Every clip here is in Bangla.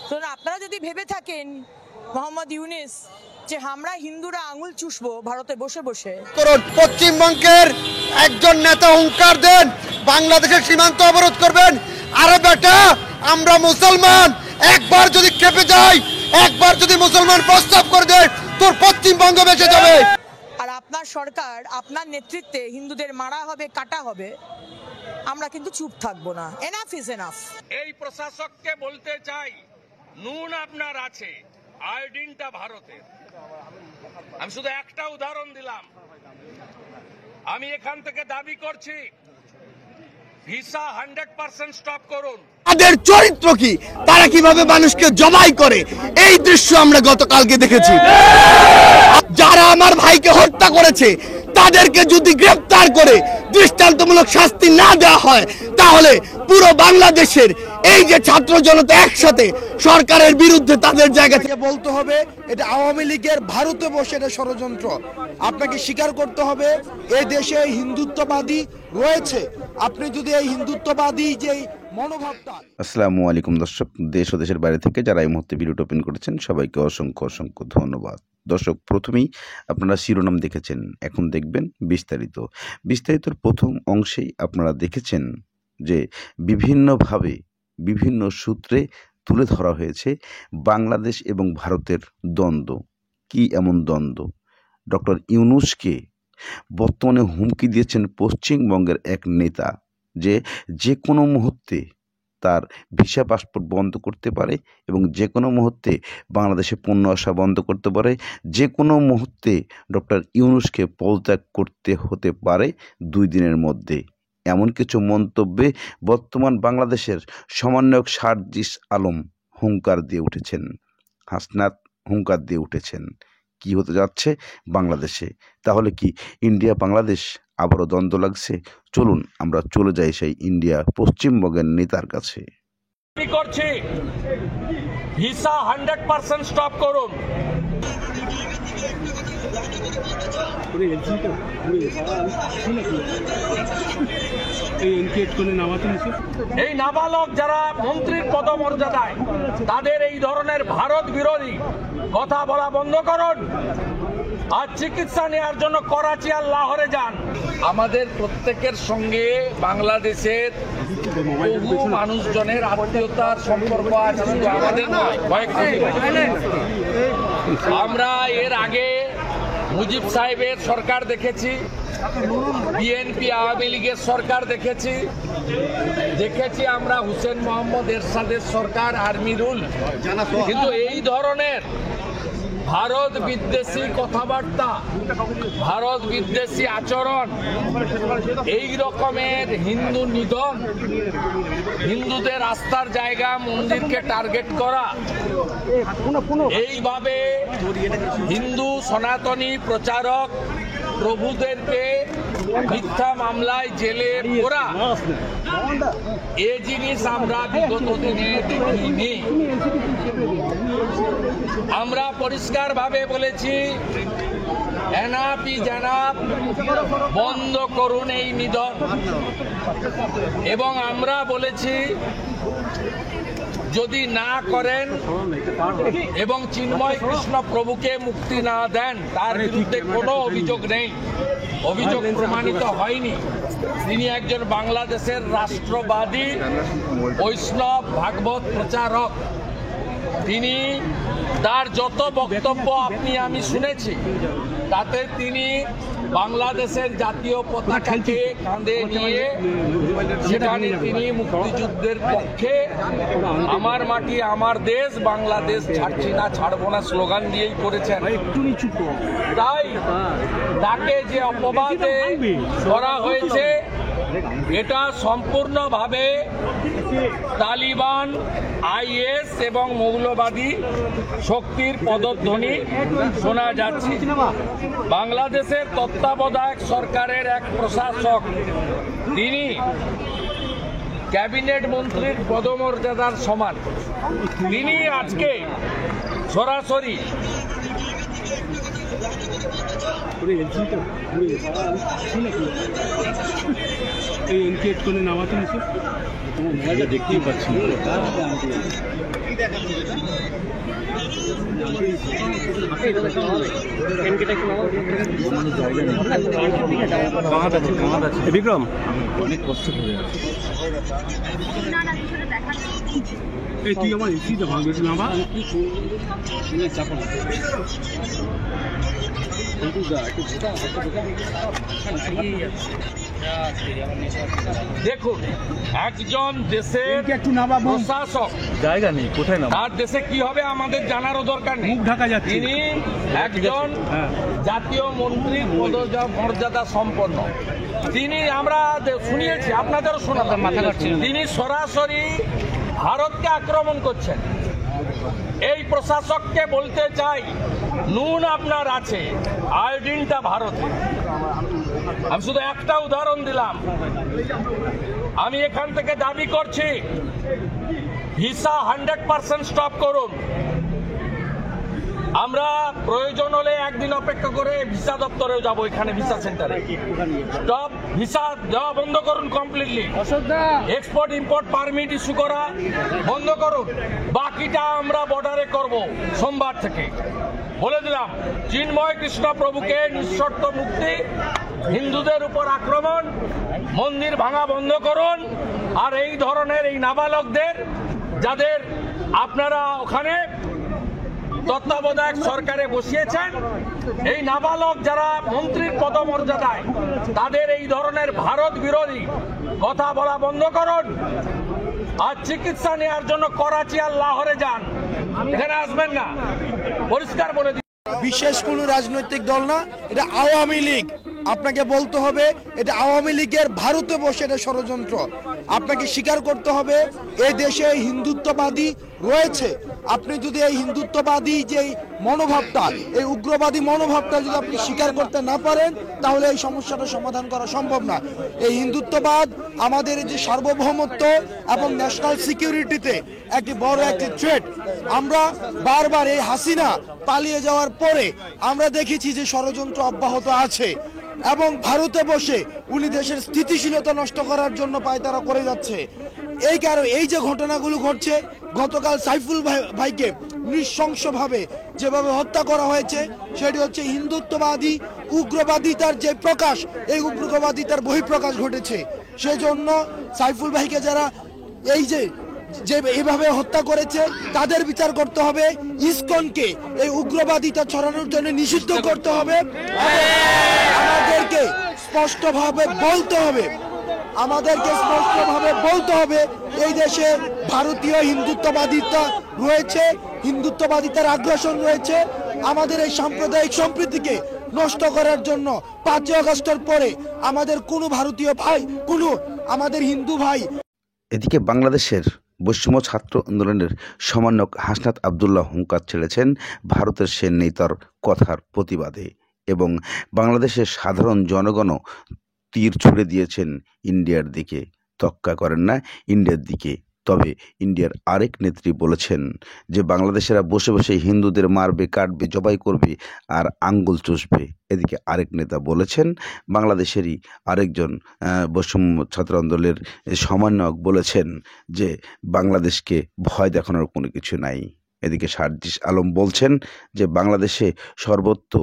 তো আপনারা যদি ভেবে থাকেন মোহাম্মদ ইউনূস যে আমরা হিন্দুরা আঙুল চুষবো ভারতে বসে বসে, পশ্চিমবঙ্গের একজন নেতা হুঙ্কার দেন বাংলাদেশের সীমান্ত অবরোধ করবেন। আরে বেটা, আমরা মুসলমান, একবার যদি খেপে যাই, একবার যদি মুসলমান প্রস্তাব করে দেয়, তোর পশ্চিমবঙ্গ বেঁচে যাবে। আর আপনার সরকার, আপনার নেতৃত্বে হিন্দুদের মারা হবে, কাটা হবে, আমরা কিন্তু চুপ থাকবো না। Enough is enough. এই প্রশাসককে বলতে চাই, নুন আপনার আছে, আয়োডিনটা ভারতের। আমি শুধু একটা উদাহরণ দিলাম। আমি এখান থেকে দাবি করছি ভিসা 100% স্টপ করুন। তাদের চরিত্র কি, তারা কিভাবে মানুষকে জবাই করে, এই দৃশ্য আমরা গতকালকে দেখেছি। যারা আমার ভাইকে হত্যা করেছে তাদেরকে যদি গ্রেফতার করে দৃষ্টান্তমূলক শাস্তি না দেওয়া হয়, তাহলে পুরো বাংলাদেশের এই যে ছাত্র জনতা একসাথে সরকারের বিরুদ্ধে তাদের জায়গা থেকে বলতে হবে এটা আওয়ামী লীগের ভারতে বসে এটা ষড়যন্ত্র। আপনাকে স্বীকার করতে হবে এই দেশে হিন্দুত্ববাদী রয়েছে। আপনি যদি এই হিন্দুত্ববাদী যে মনোভাবটা। আসসালামু আলাইকুম দর্শক, দেশ ও দেশের বাইরে থেকে যারা এই মুহূর্তে ভিডিওটি ওপেন করেছেন সবাইকে অসংখ্য অসংখ্য ধন্যবাদ। দর্শক, প্রথমেই আপনারা শিরোনাম দেখেছেন, এখন দেখবেন বিস্তারিতর প্রথম অংশেই আপনারা দেখেছেন যে বিভিন্নভাবে বিভিন্ন সূত্রে তুলে ধরা হয়েছে বাংলাদেশ এবং ভারতের দ্বন্দ্ব। কি এমন দ্বন্দ্ব? ডক্টর ইউনূসকে বর্তমানে হুমকি দিয়েছেন পশ্চিমবঙ্গের এক নেতা যে কোনো মুহূর্তে তার ভিসা পাসপোর্ট বন্ধ করতে পারে এবং যে কোনো মুহূর্তে বাংলাদেশে পণ্য আসা বন্ধ করতে পারে, যে কোনো মুহূর্তে ডক্টর ইউনূসকে পদত্যাগ করতে হতে পারে 2 দিনের মধ্যে। এমন কিছু মন্তব্যে বর্তমান বাংলাদেশের সমন্বয়ক সার্জিস আলম হুঙ্কার দিয়ে উঠেছেন, হাসনাত হুঙ্কার দিয়ে উঠেছেন। কি হতে যাচ্ছে বাংলাদেশে? তাহলে কি ইন্ডিয়া বাংলাদেশ আবারও দ্বন্দ্ব লাগছে? চলুন আমরা চলে যাই সেই ইন্ডিয়া পশ্চিমবঙ্গের নেতার কাছে। দাবি করছি ভিসা 100% স্টপ করুন। এই নাবালক যারা মন্ত্রীর পদমর্যাদায়, তাদের এই ধরনের ভারত বিরোধী কথা বলা বন্ধ করুন। আর চিকিৎসা নেওয়ার জন্য করাচি আর লাহোরে যান। আমাদের প্রত্যেকের সঙ্গে বাংলাদেশের বহু মানুষজনের আত্মীয়তার সম্পর্ক আছে, শুধু আমাদের নয়, কয়েকটি। আমরা এর আগে মুজিব সাহেবের সরকার দেখেছি, বিএনপি আওয়ামী লীগের সরকার দেখেছি আমরা হুসেন মোহাম্মদ এরশাদের সরকার, আর্মি রুল। কিন্তু এই ধরনের ভারত বিদ্বেষী কথাবার্তা, ভারত বিদ্বেষী আচরণ, এই রকমের হিন্দু নিধন, হিন্দুদের আস্থার জায়গা মন্দিরকে টার্গেট করা, এইভাবে হিন্দু সনাতনী প্রচারক প্রভুদেরকে মিথ্যা মামলায় জেলে পোরা, এ জিনিস আমরা বিগত দিনে দেখিনি। আমরা পরিষ্কারভাবে বলেছি এনাফ ইজ এনাফ, বন্ধ করুন এই নিধন। এবং আমরা বলেছি যদি না করেন এবং চিন্ময় কৃষ্ণ প্রভুকে মুক্তি না দেন, তার বিরুদ্ধে কোনো অভিযোগ নেই, অভিযোগ প্রমাণিত হয়নি। তিনি একজন বাংলাদেশের রাষ্ট্রবাদী বৈষ্ণব ভাগবত প্রচারক। তিনি তার যত বক্তব্য আপনি আমি শুনেছি, তাতে তিনি বাংলাদেশের জাতীয় পতাকাকে কাঁধে নিয়ে সেখানে তিনি মুক্তিযুদ্ধের পক্ষে আমার মাটি আমার দেশ, বাংলাদেশ ছাড়ছি না ছাড়বো না স্লোগান দিয়েই করেছেন। তাই তাকে যে অপবাদে করা হয়েছে, এটা সম্পূর্ণভাবে তালিবান, আইএস এবং মৌলবাদী শক্তির পদধ্বনি শোনা যাচ্ছে। বাংলাদেশের তত্ত্বাবধায়ক সরকারের এক প্রশাসক, তিনি ক্যাবিনেট মন্ত্রীর পদমর্যাদার সমান, তিনি আজকে সরাসরি দেখতেই পাচ্ছি। বিক্রম এই তুই আমার এসিতে ভাঙবি না বা দেখুন, একজন দেশের প্রশাসক জায়গা নেই, কোথায় না তার দেশে কি হবে আমাদের জানারও দরকার নেই। মুখ ঢাকা যাচ্ছে। তিনি একজন জাতীয় মন্ত্রীর মর্যাদা সম্পন্ন। তিনি আমরা শুনিয়েছি, আপনাদেরও শোনাতাম, তিনি সরাসরি ভারতকে আক্রমণ করছেন। এই প্রশাসককে বলতে চাই, নুন আপনার আছে, আয়োডিনটা ভারতে। আমি শুধু একটা উদাহরণ দিলাম। আমি এখান থেকে দাবি করছি, ভিসা 100% স্টপ করুন। আমরা প্রয়োজন হলে একদিন অপেক্ষা করে ভিসা দপ্তরেও যাবো, এখানে ভিসা সেন্টারে। স্টপ, ভিসা দেওয়া বন্ধ করুন completely. Export import permit issue করা বন্ধ করুন। বাকিটা আমরা বর্ডারে করব সোমবার থেকে। বলে দিলাম, চিন্ময় কৃষ্ণ প্রভুকে নিঃশর্ত মুক্তি, হিন্দুদের উপর আক্রমণ, মন্দির ভাঙা বন্ধ করুন। আর এই ধরনের এই নাবালকদের, যাদের আপনারা ওখানে তত্ত্বাবধায়ক সরকারে বসিয়েছেন, এই নাবালক যারা মন্ত্রীর পদমর্যাদায়, তাদের এই ধরনের ভারত বিরোধী কথা বলা বন্ধ করুন। আর চিকিৎসা নেওয়ার জন্য করাচি আর লাহোরে যান, এখানে আসবেন না, পরিষ্কার বলে দিন। বিশেষ কোনো রাজনৈতিক দল না, এটা আওয়ামী লীগ। আপনাকে বলতে হবে এটা আওয়ামী লীগের ভারতে বসে এটা ষড়যন্ত্র। আপনাকে স্বীকার করতে হবে এই দেশে হিন্দুত্ববাদী রয়েছে। আপনি যদি এই হিন্দুত্ববাদী যে মনোভাবটা, এই উগ্রবাদী মনোভাবটা যদি আপনি স্বীকার করতে না পারেন, তাহলে এই সমস্যাটা সমাধান করা সম্ভব না। এই হিন্দুত্ববাদ আমাদের যে সার্বভৌমত্ব এবং ন্যাশনাল সিকিউরিটিতে একটি বড় একটি থ্রেট। আমরা বারবার এই হাসিনা পালিয়ে যাওয়ার পরে আমরা দেখেছি যে ষড়যন্ত্র অব্যাহত আছে এবং ভারতে বসে উনি দেশের স্থিতিশীলতা নষ্ট করার জন্য পায়তারা করে যাচ্ছে। এই কারণে এই যে ঘটনাগুলো ঘটছে, গতকাল সাইফুল ভাইকে নৃশংসভাবে যেভাবে হত্যা করা হয়েছে, সেটি হচ্ছে হিন্দুত্ববাদী উগ্রবাদিতার যে প্রকাশ, এই উগ্রবাদিতার বহিঃপ্রকাশ ঘটেছে। সেজন্য সাইফুল ভাইকে যারা এই যে এভাবে হত্যা করেছে, তাদের বিচার করতে হবে। ইসকনকে এই উগ্রবাদিতা ছড়ানোর জন্য নিষিদ্ধ করতে হবে। আমাদেরকে স্পষ্টভাবে বলতে হবে এই দেশে ভারতীয় হিন্দুত্ববাদিতা রয়েছে, হিন্দুত্ববাদিতার আগ্রাসন রয়েছে। আমাদের এই সাম্প্রদায়িক সম্প্রীতিকে নষ্ট করার জন্য 5 আগস্টের পরে আমাদের কোনো ভারতীয় ভাই, কোনো আমাদের হিন্দু ভাই। এদিকে বাংলাদেশের বৈষম্য ছাত্র আন্দোলনের সমন্বয়ক হাসনাত আবদুল্লাহ হুঙ্কার ছেড়েছেন ভারতের সে নেতার কথার প্রতিবাদে, এবং বাংলাদেশের সাধারণ জনগণও তীর ছুড়ে দিয়েছেন ইন্ডিয়ার দিকে, তক্কা করেন না ইন্ডিয়ার দিকে। তবে ইন্ডিয়ার আরেক নেত্রী বলেছেন যে বাংলাদেশেরা বসে বসে হিন্দুদের মারবে, কাটবে, জবাই করবে আর আঙ্গুল চুষবে। এদিকে আরেক নেতা বলেছেন, বাংলাদেশেরই আরেকজন বৈষম্য ছাত্র আন্দোলনের সমন্বয়ক বলেছেন যে বাংলাদেশকে ভয় দেখানোর কোনো কিছু নাই। এদিকে সার্জিস আলম বলছেন যে বাংলাদেশে সর্বত্র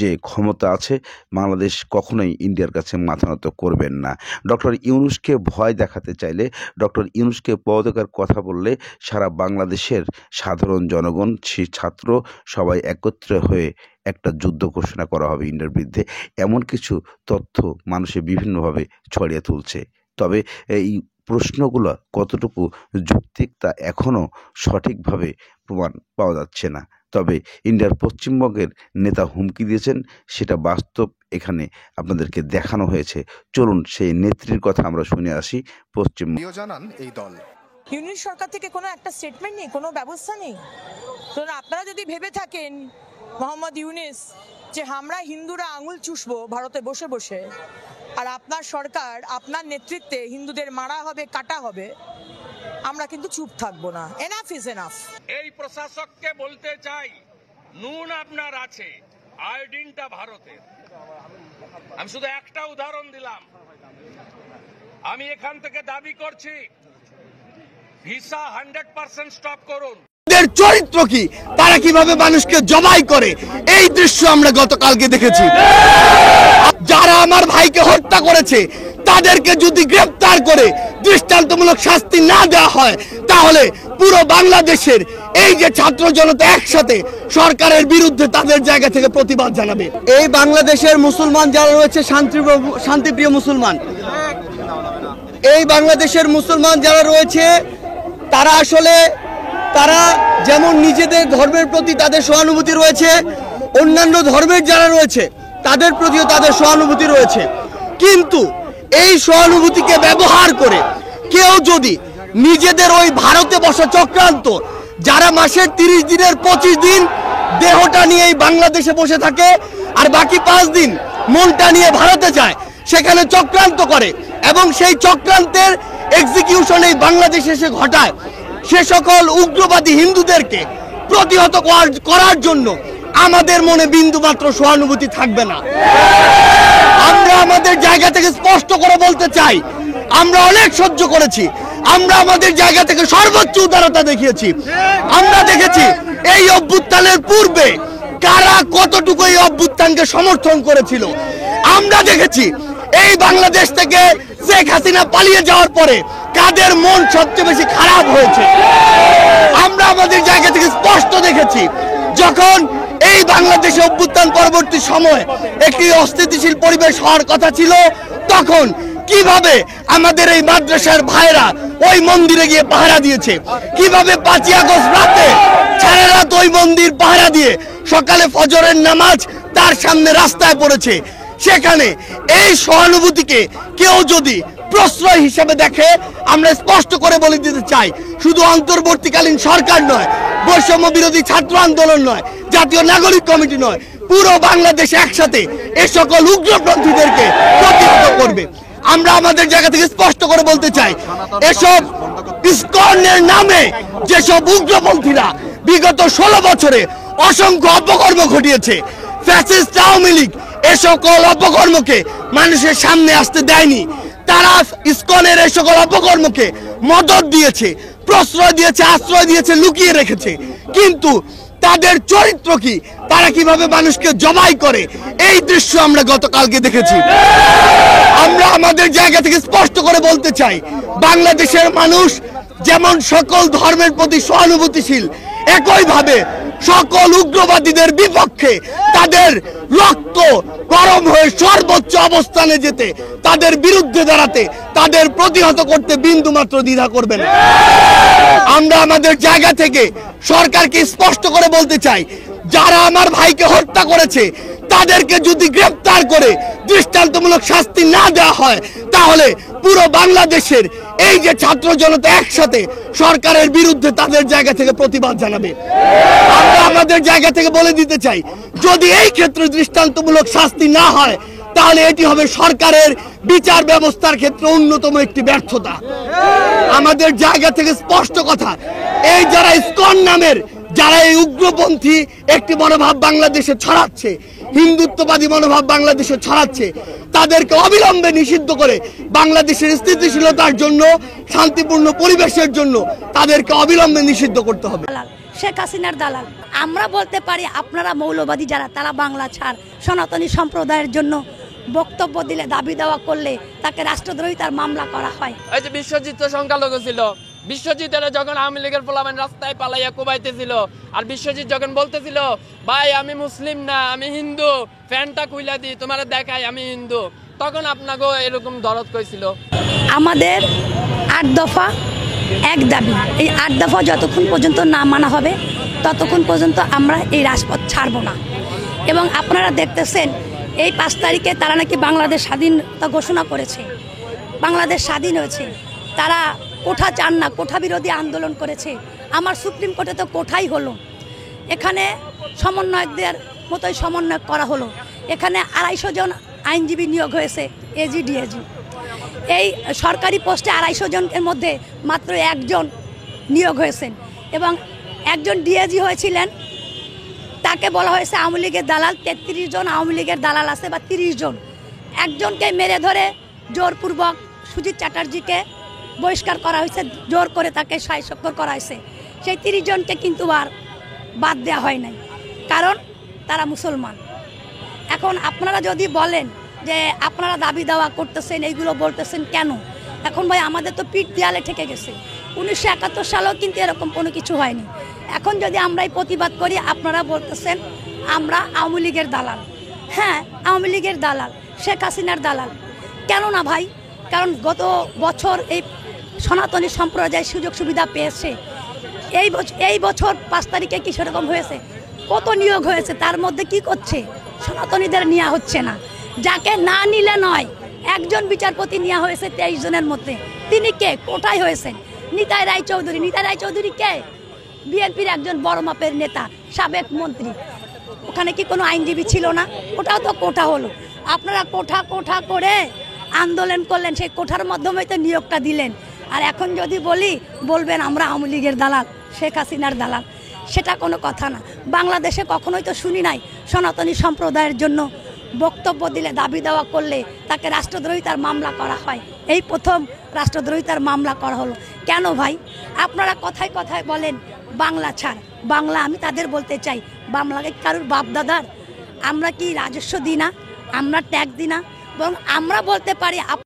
যে ক্ষমতা আছে, বাংলাদেশ কখনোই ইন্ডিয়ার কাছে মাথা নত করবেন না। ডক্টর ইউনূসকে ভয় দেখাতে চাইলে, ডক্টর ইউনূসকে পদত্যাগের কথা বললে সারা বাংলাদেশের সাধারণ জনগণ, ছাত্র সবাই একত্র হয়ে একটা যুদ্ধ ঘোষণা করা হবে ইন্ডিয়ার বিরুদ্ধে, এমন কিছু তথ্য মানুষে বিভিন্নভাবে ছড়িয়ে তুলছে। তবে এই প্রশ্নগুলো কতটুকু যৌক্তিক তা এখনও সঠিকভাবে প্রমাণ পাওয়া যাচ্ছে না। তবে ইন্ডিয়ার পশ্চিমবঙ্গের নেতা হুমকি দিয়েছেন, সেটা বাস্তব এখানে আপনাদেরকে দেখানো হয়েছে। চলুন সেই নেত্রীর কথা আমরা শুনে আসি। জানান এই দল ইউনিট সরকার থেকে কোনো একটা স্টেটমেন্ট নেই, কোনো ব্যবস্থা নেই। তো আপনারা যদি ভেবে থাকেন মোহাম্মদ ইউনূস যে আমরা হিন্দুরা আঙুল চুষবো ভারতে বসে বসে, আর আপনার সরকার, আপনার নেতৃত্বে হিন্দুদের মারা হবে, কাটা হবে, আমরা কিন্তু চুপ থাকবো না। Enough is enough. এই প্রশাসককে বলতে চাই, নুন আপনার আছে, আয়োডিনটা ভারতের। আমি শুধু একটা উদাহরণ দিলাম। আমি এখান থেকে দাবি করছি, ভিসা 100% স্টপ করুন। তাদের চরিত্র কি, তারা কিভাবে মানুষকে জবাই করে, এই দৃশ্য আমরা গতকালকে দেখেছি। যারা আমার ভাইকে হত্যা করেছে তাদেরকে যদি গ্রেফতার করে দৃষ্টান্তমূলক শাস্তি না দেওয়া হয়, তাহলে পুরো বাংলাদেশের এই যে ছাত্র জনতা একসাথে সরকারের বিরুদ্ধে তাদের জায়গা থেকে প্রতিবাদ জানাবে। এই বাংলাদেশের মুসলমান যারা রয়েছে শান্তিপ্রিয় মুসলমান, এই বাংলাদেশের মুসলমান যারা রয়েছে তারা আসলে তারা যেমন নিজেদের ধর্মের প্রতি তাদের সহানুভূতি রয়েছে, অন্যান্য ধর্মের যারা রয়েছে তাদের প্রতিও তাদের সহানুভূতি রয়েছে। কিন্তু এই সহানুভূতিকে ব্যবহার করে কেউ যদি নিজেদের ওই ভারতে বসা চক্রান্ত, যারা মাসের 30 দিনের 25 দিন দেহটা নিয়ে এই বাংলাদেশে বসে থাকে আর বাকি 5 দিন মনটা নিয়ে ভারতে যায়, সেখানে চক্রান্ত করে এবং সেই চক্রান্তের এক্সিকিউশন এই বাংলাদেশে এসে ঘটায়, সে সকল উগ্রবাদী হিন্দুদেরকে প্রতিহত করার জন্য আমাদের মনে বিন্দুমাত্র সহানুভূতি থাকবে না। আমরা আমাদের জায়গা থেকে স্পষ্ট করে বলতে চাই, আমরা অনেক সহ্য করেছি, আমরা আমাদের জায়গা থেকে সর্বোচ্চ উদারতা দেখিয়েছি। আমরা দেখেছি এই অভ্যুত্থানের পূর্বে কারা কতটুকু এই অভ্যুত্থানকে সমর্থন করেছিল। আমরা দেখেছি এই বাংলাদেশ থেকে শেখ হাসিনা পালিয়ে যাওয়ার পরে কাদের মন সবচেয়ে বেশি খারাপ হয়েছে। আমরা আমাদের জায়গা থেকে স্পষ্ট দেখেছি, যখন এই বাংলাদেশে অভ্যুত্থান পরবর্তী সময় একটি অস্থিতিশীল পরিবেশ হওয়ার কথা ছিল, তখন কিভাবে আমাদের এই মাদ্রাসার ভাইরা ওই মন্দিরে গিয়ে পাহারা দিয়েছে, কিভাবে 5ই আগস্ট রাতে সারা রাত ওই মন্দির পাহারা দিয়ে সকালে ফজরের নামাজ তার সামনে রাস্তায় পড়েছে। সেখানে এই সহানুভূতিকে কেউ যদি প্রশ্রয় হিসেবে দেখে, আমরা স্পষ্ট করে বলে দিতে চাই, শুধু অন্তর্বর্তীকালীন সরকার নয়, বৈষম্য বিরোধী ছাত্র আন্দোলন নয়, জাতীয় নাগরিক কমিটি নয়, পুরো বাংলাদেশ একসাথে এই সকল উগ্রপন্থীদেরকে প্রতিহত করবে। আমরা আমাদের জায়গা থেকে স্পষ্ট করে বলতে চাই, এসব ইসকনের নামে যেসব উগ্রপন্থীরা বিগত 16 বছরে অসংখ্য অপকর্ম ঘটিয়েছে, ফ্যাসিস্ট আওয়ামী লীগ এ সকল অপকর্মকে মানুষের সামনে আসতে দেয়নি। তারা ইসকনের এই সকল অপকর্মকে মদত দিয়েছে, প্রশ্রয় দিয়েছে, আশ্রয় দিয়েছে, লুকিয়ে রেখেছে। কিন্তু তাদের চরিত্র কি, তারা কিভাবে মানুষকে জবাই করে, এই দৃশ্য আমরা গতকালকে দেখেছি। আমরা আমাদের জায়গা থেকে স্পষ্ট করে বলতে চাই, বাংলাদেশের মানুষ যেমন সকল ধর্মের প্রতি সহানুভূতিশীল, একইভাবে সকল উগ্রবাদীদের বিপক্ষে তাদের রক্ত গরম হয়ে সর্বোচ্চ অবস্থানে যেতে, তাদের বিরুদ্ধে দাঁড়াতে, তাদের প্রতিহত করতে বিন্দুমাত্র দ্বিধা করবে না। আমরা আমাদের জায়গা থেকে সরকারকে স্পষ্ট করে বলতে চাই, যারা আমার ভাইকে হত্যা করেছে তাদেরকে যদি গ্রেফতার করে দৃষ্টান্তমূলক শাস্তি না দেওয়া হয়, তাহলে পুরো বাংলাদেশের এই যে ছাত্র জনতা একসাথে সরকারের বিরুদ্ধে তাদের জায়গা থেকে প্রতিবাদ জানাবে। আমরা আমাদের জায়গা থেকে বলে দিতে চাই, যদি এই ক্ষেত্রে দৃষ্টান্তমূলক শাস্তি না হয়, তাহলে এটি হবে সরকারের বিচার ব্যবস্থার ক্ষেত্রে অন্যতম একটি ব্যর্থতা। আমাদের জায়গা থেকে স্পষ্ট কথা, এই যারা ইসকন নামের, যারা এই উগ্রপন্থী একটি মনোভাব বাংলাদেশে ছড়াচ্ছে, হিন্দুত্ববাদী মনোভাব বাংলাদেশে ছড়াচ্ছে, তাদেরকে অবিলম্বে নিষিদ্ধ করে বাংলাদেশের স্থিতিশীলতার জন্য, শান্তিপূর্ণ পরিবেশের জন্য তাদেরকে অবিলম্বে নিষিদ্ধ করতে হবে। শেখ হাসিনার দালাল আমরা বলতে পারি, আপনারা মৌলবাদী যারা, তারা বাংলা ছাড় সনাতনী সম্প্রদায়ের জন্য বক্তব্য দিলে, দাবি দেওয়া করলে তাকে রাষ্ট্রদ্রোহিতার মামলা করা হয়। এই যে বিশ্বজিৎ সংখ্যালঘু ছিল, বিশ্বজিতের যখন আওয়ামী লীগের পোলাপান রাস্তায় পালাইয়া কোবাইতেছিল, আর বিশ্বজিৎ যখন বলতেছিল, ভাই আমি মুসলিম না, আমি হিন্দু, ফ্যানটা খুইলা দিই তোমার দেখাই আমি হিন্দু, তখন আপনাকেও এরকম দরদ কইছিল। আমাদের 8 দফা এক দাবি, এই 8 দফা যতক্ষণ পর্যন্ত না মানা হবে ততক্ষণ পর্যন্ত আমরা এই রাজপথ ছাড়ব না। এবং আপনারা দেখতেছেন এই 5 তারিখে তারা নাকি বাংলাদেশ স্বাধীনতা ঘোষণা করেছে, বাংলাদেশ স্বাধীন হয়েছে। তারা কোঠা চান না, কোঠা বিরোধী আন্দোলন করেছে। আমার সুপ্রিম কোর্টে তো কোঠাই হলো, এখানে সমন্বয়কদের মতোই সমন্বয় করা হলো। এখানে 250 জন আইনজীবী নিয়োগ হয়েছে, এজি ডিএজি। এই সরকারি পোস্টে 250 জনের মধ্যে মাত্র 1 জন নিয়োগ হয়েছেন, এবং একজন ডিএজি হয়েছিলেন, তাকে বলা হয়েছে আওয়ামী লীগের দালাল। 33 জন আওয়ামী লীগের দালাল আছে, বা 30 জন। একজনকে মেরে ধরে জোরপূর্বক সুজিত চ্যাটার্জিকে বহিষ্কার করা হয়েছে, জোর করে তাকে সাহায্য করা হয়েছে। সেই 30 জনকে কিন্তু আর বাদ দেওয়া হয় নাই, কারণ তারা মুসলমান। এখন আপনারা যদি বলেন যে আপনারা দাবি দাওয়া করতেছেন, এইগুলো বলতেছেন কেন? এখন ভাই আমাদের তো পিঠ দেয়ালে ঠেকে গেছে। 1971 সালেও কিন্তু এরকম কোনো কিছু হয়নি। এখন যদি আমরাই প্রতিবাদ করি, আপনারা বলতেছেন আমরা আওয়ামী লীগের দালাল। হ্যাঁ, আওয়ামী লীগের দালাল, শেখ হাসিনার দালাল। কেন না ভাই? কারণ গত বছর এই সনাতনী সম্প্রদায় সুযোগ সুবিধা পেয়েছে। এই বছর 5 তারিখে কি সেরকম হয়েছে? কত নিয়োগ হয়েছে, তার মধ্যে কি করছে? সনাতনীদের নেওয়া হচ্ছে না। যাকে না নিলে নয়, একজন বিচারপতি নেওয়া হয়েছে 23 জনের মধ্যে। তিনি কে? কোটায় হয়েছেন নিতাই রায়চৌধুরী। নিতাই রায়চৌধুরী কে? বিএনপির একজন বড় মাপের নেতা, সাবেক মন্ত্রী। ওখানে কি কোনো আইনজীবী ছিল না? ওটাও তো কোঠা হলো। আপনারা কোঠা কোঠা করে আন্দোলন করলেন, সেই কোঠার মাধ্যমে তো নিয়োগটা দিলেন। আর এখন যদি বলবেন আমরা আওয়ামী লীগের দালাল, শেখ হাসিনার দালাল, সেটা কোনো কথা না। বাংলাদেশে কখনোই তো শুনি নাই সনাতনী সম্প্রদায়ের জন্য বক্তব্য দিলে, দাবি দেওয়া করলে তাকে রাষ্ট্রদ্রোহিতার মামলা করা হয়। এই প্রথম রাষ্ট্রদ্রোহিতার মামলা করা হলো। কেন ভাই? আপনারা কথায় কথায় বলেন বাংলা ছাড় বাংলা। আমি তাদের বলতে চাই, বাংলাকে কারুর বাপ দাদার? আমরা কি রাজস্ব দিই না? আমরা ট্যাক্স দিই না? বরং আমরা বলতে পারি